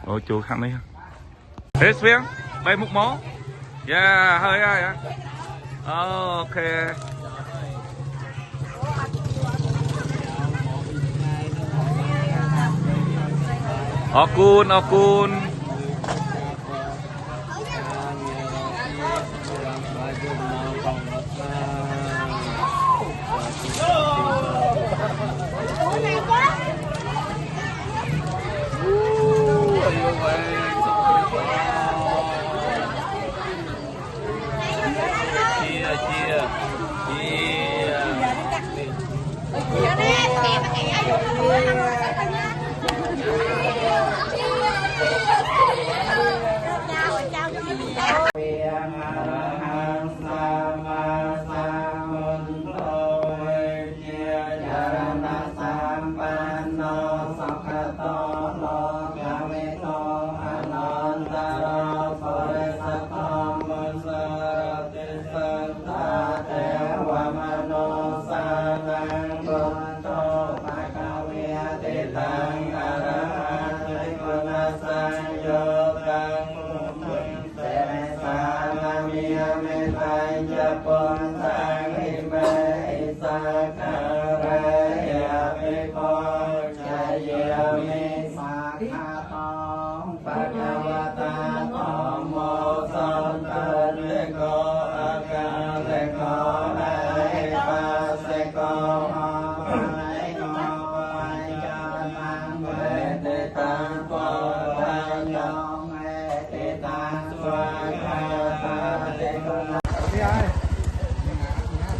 Ôi chú khăn đi. Thế Xuyên, bay một món. Yeah, hơi ai vậy? Ok. Okun, okun.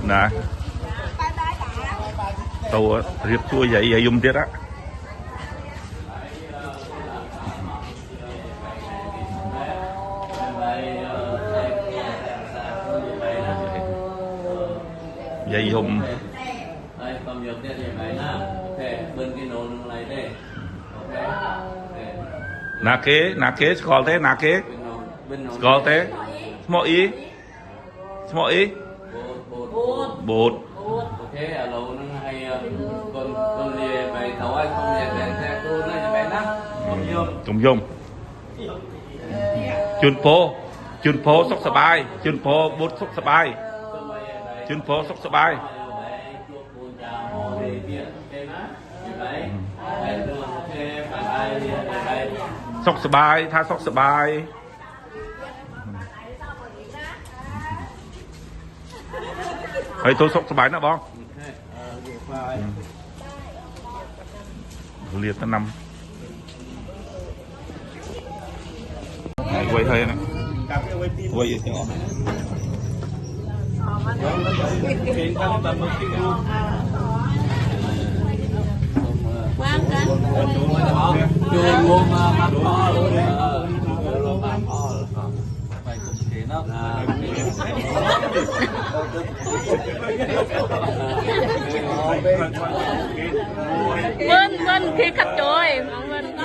Nè tàu riệp chua vậy dùng tiết á. Vậy dùng nà kế skol thế nà kế skol thế small ý bột. Ok, ở lâu nó hay con lìa bài thấu ai không lìa đèn xe tôi nó cho bé nắp cùng dùng chun po sốc sờ bài chun po bút sốc sờ bài chun po sốc sờ bài sốc sờ bài tha sốc sờ bài ấy tôi sốc sờ bài nữa bông liệt tới năm này quay hơi này quay gì nhỏ Vân khi khách trôi Vân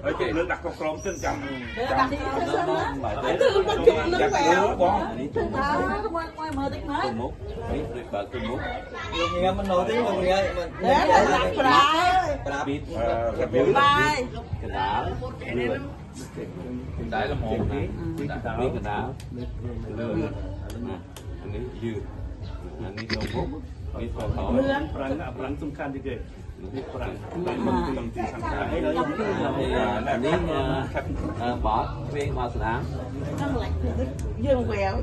ở chị nước đặt con crom trên trăm mình nổi tiếng rồi nghe mình đá là một biết cái đá anh ấy dư anh ấy không hút anh ấy không perang sungkan juga perang anh ấy bỏ viên vào sáng dương quẹo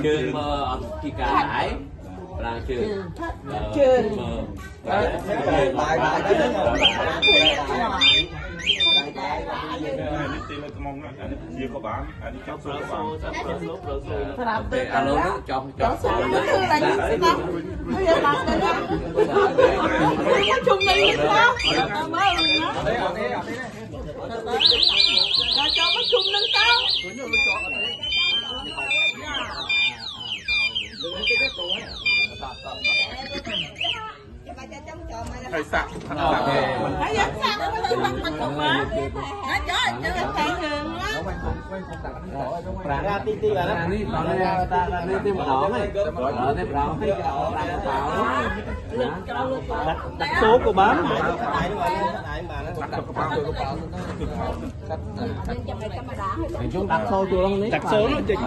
trường mà khi cả hải là trường នេះទីលើកំងណាអានេះជាក៏បានអានេះចាប់ចូលក៏បាន ប្រាប់ទៅ អាឡូនោះចង់ចង់ ទៅតែស្ដាប់ហើយឡើងទៅណាមកជុំនេះមកមើលណាចូលមកជុំនឹងទៅ ហើយសាក់ ហើយយកសាក់ទៅមកជុំមកណាចូលទៅតែរឿងណា ប្រាទីទីបាទនេះតោះនេះទីម្ដងហ្នឹងនេះម្ដងឲ្យប្រាំបាវ ដាក់សូក៏បាន chúng đặt sâu chùa luônដាក់សូនោះចេញ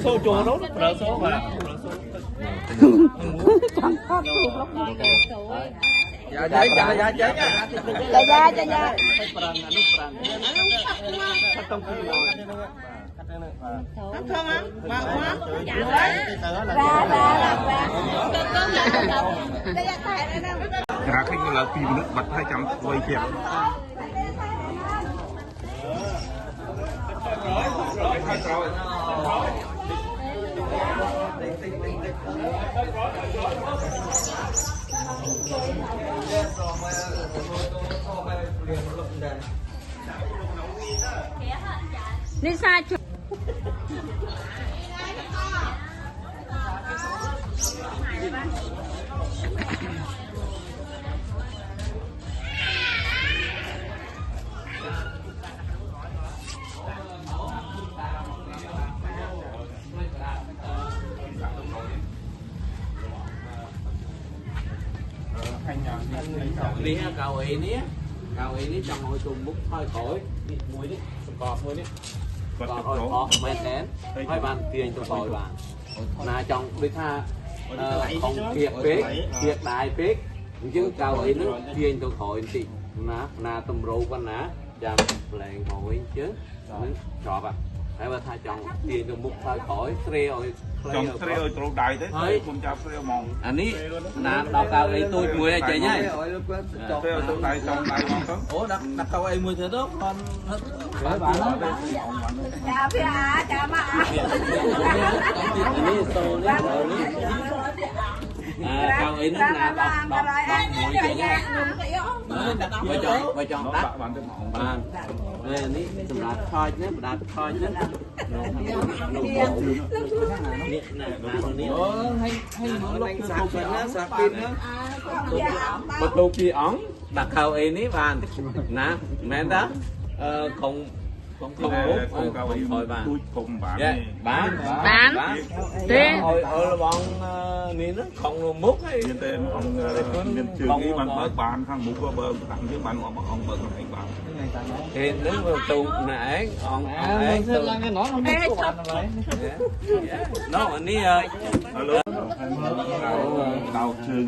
សូចូលនោះប្រើសូបាទ dạ chạy chạy chạy chạyចា ប្រាំអានោះប្រាំខាត់តំគីrồi អត់ធំមក ក្រាឃើញមកឡើង2minuttបាត់ហើយចាំវៃទៀត នេះសាជ នេះកៅអីនេះចង់ឲ្យជុំមុខហើយក្រោយនេះមួយនេះសង្កត់មួយនេះ គាត់ ក៏ ទៅ ឲ្យ ប្រ អស់មែនតែនហើយបានទាញទៅក្រោយបានណាចង់ដូចថាខំគៀកពេកគៀកដាយពេកអញ្ចឹងកៅអីនោះទាញទៅក្រោយបន្តិចណាតម្រូវប៉ុណ្ណាចាំលែងមកវិញជើងនឹងជាប់ហើយបើថាចង់ទាញទៅមុខហើយក្រោយស្រេឲ្យ ចង់ស្រីឲ្យត្រូវដៃទៅគុំចាប់ស្រីហ្មង អានេះណាដល់កៅអីទូចមួយហើយចេញហើយ ស្រីឲ្យត្រូវដៃចង់ដៃហ្មងទៅ អូដាក់កៅអីមួយទៅទៅបានហើយបាន ចាพี่อาចាមក នេះសូនេះកៅអីនេះណាដល់មួយចេញហើយបើចង់ដាក់ បានទៅហ្មង បាននេះសម្រាប់ថយនេះបដាថយនេះនេះណានេះអូឲ្យមកលុបសាក់ពីណាសាក់ពីណាបើទៅពីអង្គដាក់កៅអីនេះបានណាមែនតាកងមុខហើយបាន ទូចគុំបាន បាន ទេ ឲ្យបងនេះហ្នឹងខំមុខហើយ មានតែអង្គមានជើងនេះបានបើបានខាងមុខក៏បើខាងយើងបានអង្គបើខ្លួនឯងបាន thì nếu mà tụ nãy on ấy từ nó anh đi ơi alo đau chừng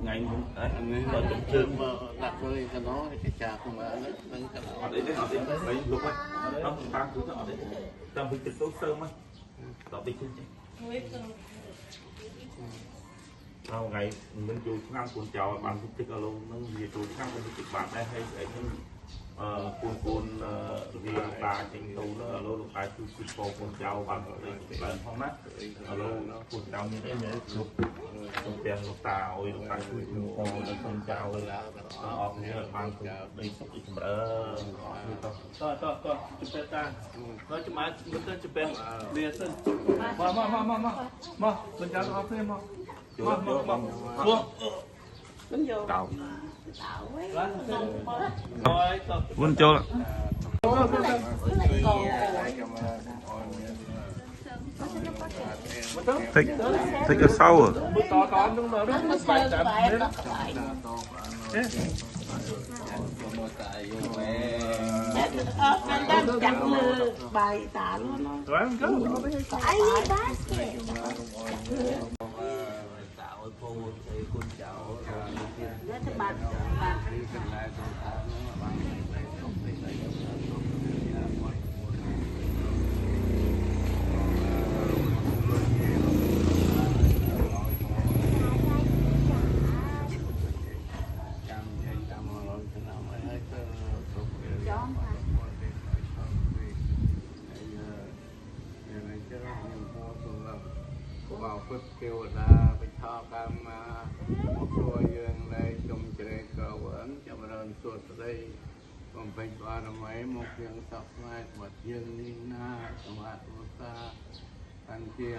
ngày có chụp chừng mà đặt với cho nó thì cha không ở đấy đấy lúc ấy nó tăng cứ ở đấy tăng bị tích tốt sớm á tạo bị chừng sau ngày mình chui năm cuốn chào bạn cũng thích alo nó về chui năm mình thích bạn đây hay sẽ cuốn vì ta chính đâu nó alo lúc ai chui cuốn chào bạn ở đây bạn không nát alo cuốn chào như thế này lục tiền lục tàu lúc ai chui cuốn chào là họ như là bạn cũng đi sắp đi chụp to chụp ta nói chụp máy mình tên chụp em liền sân mà mình chào họ thêm mà Tàu Vân Châu thích ở sau à đang chặt bài tạ luôn rồi ai basket cô thì con cháu bạn ពុទ្ធទេវតាបិឆោកម្មមាជួយយើងលែងជុំជ្រែកក្រវឹងចម្រើនសុខស្ដីបំពេញបារមីមកយើងសពថ្ងៃបាត់យើងនេះណាសមាធិឧស្សាហ៍កាន់ជា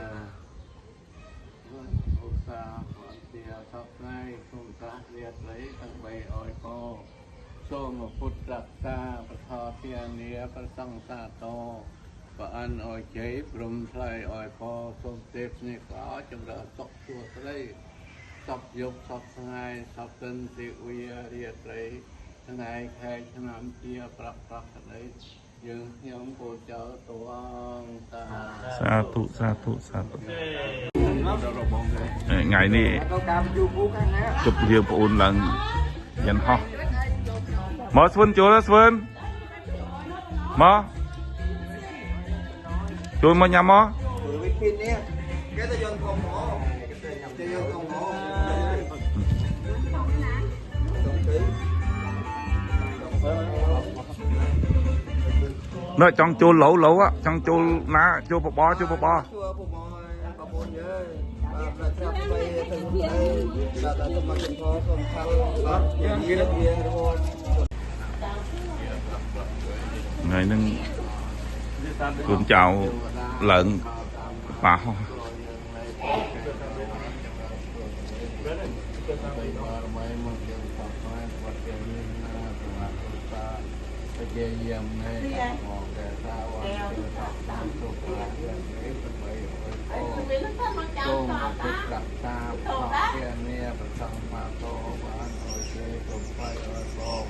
ឧស្សាហ៍កាន់ជាសពថ្ងៃគុំតារៀបlấyទាំង3អយកសូមពុទ្ធរក្សាបថោធានាប្រសង្ឃសាតោប្រអិនអយជ័យព្រមថ្លៃអយពោសូមទេពនេះក៏ចម្រើនសុខសួស្ដីសពយុគសពថ្ងៃសពទិនទេវីរាត្រីថ្ងៃខែឆ្នាំជាប្រកបក្តីយើងខ្ញុំពូចៅតួអង្គតា សាធុសាធុសាធុថ្ងៃនេះជប់យើងប្អូនឡើងยันហោះមកស្វិនចូលស្វិនមកចូលមកញ៉ាំមកនៅចង់ចូលឡូឡូចង់ចូលណាចូលបបចូលបបថ្ងៃហ្នឹងកូនចៅឡើងប៉ះជាយាមនៃមកតែថាវ៉ាតាមសុខភាពសូមពុទ្ធរក្សាព្រះនាប្រសង្ឃមាតោបានអរជ័យគ្រប់បែបអរបង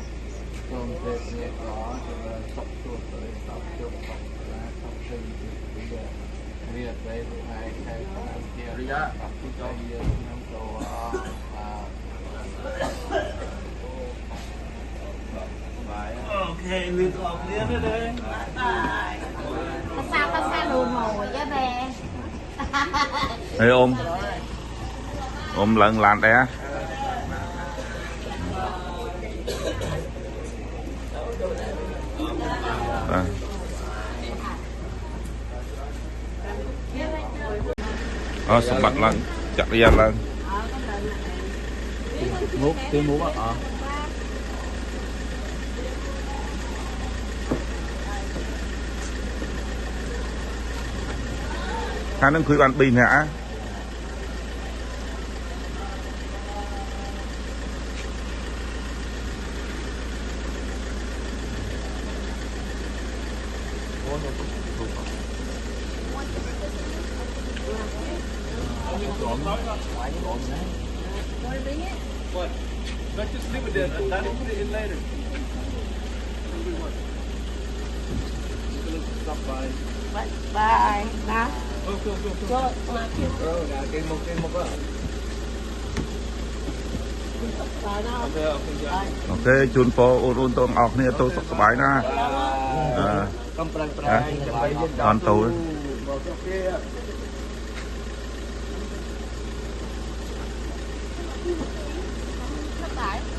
សូមទេពនេះក៏ចម្រើនសុខទុក្ខដោយសពជុំសពឡាសពពេញជារៀបទៅថ្ងៃខែឆ្នាំជារិយាអពុទ្ធយើងខ្ញុំទៅអូខេលឺអរគ្នាទេ Pasal lu mau ya be. Ê ôm lần làm đây á sắp bật lần chặt đi lần mút tiếng mút á hai nó khui bàn pin hả Let's just leave it there. Daddy put it in later. Stop by. Bye. Nào. Go. ok chun po ôn tôm ọc này tôi sắp bài na còn tàu Thất bại.